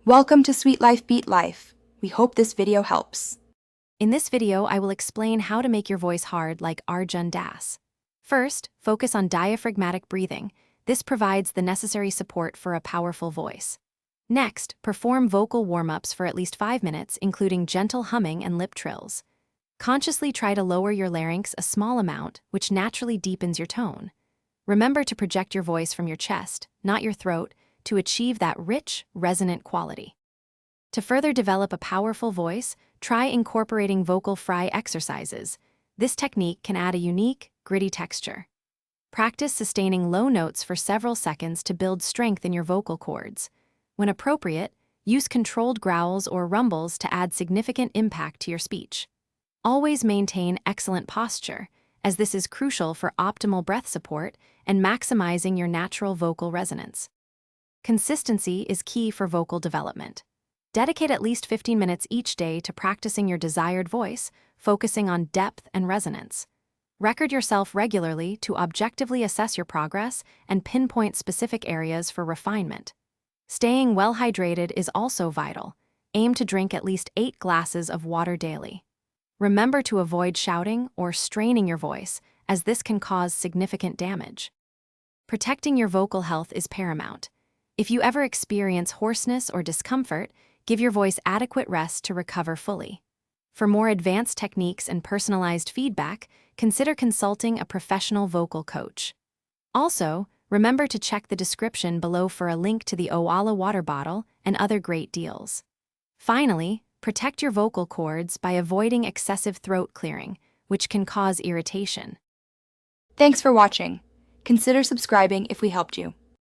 Welcome to Sweet Life Beat Life. We hope this video helps. In this video, I will explain how to make your voice hard like Arjun Das. First, focus on diaphragmatic breathing. This provides the necessary support for a powerful voice. Next, perform vocal warm-ups for at least 5 minutes, including gentle humming and lip trills. Consciously try to lower your larynx a small amount, which naturally deepens your tone. Remember to project your voice from your chest, not your throat, to achieve that rich, resonant quality. To further develop a powerful voice, try incorporating vocal fry exercises. This technique can add a unique, gritty texture. Practice sustaining low notes for several seconds to build strength in your vocal cords. When appropriate, use controlled growls or rumbles to add significant impact to your speech. Always maintain excellent posture, as this is crucial for optimal breath support and maximizing your natural vocal resonance. Consistency is key for vocal development. Dedicate at least 15 minutes each day to practicing your desired voice, focusing on depth and resonance. Record yourself regularly to objectively assess your progress and pinpoint specific areas for refinement. Staying well hydrated is also vital. Aim to drink at least 8 glasses of water daily. Remember to avoid shouting or straining your voice, as this can cause significant damage. Protecting your vocal health is paramount. If you ever experience hoarseness or discomfort, give your voice adequate rest to recover fully. For more advanced techniques and personalized feedback, consider consulting a professional vocal coach. Also, remember to check the description below for a link to the Owala water bottle and other great deals. Finally, protect your vocal cords by avoiding excessive throat clearing, which can cause irritation. Thanks for watching. Consider subscribing if we helped you.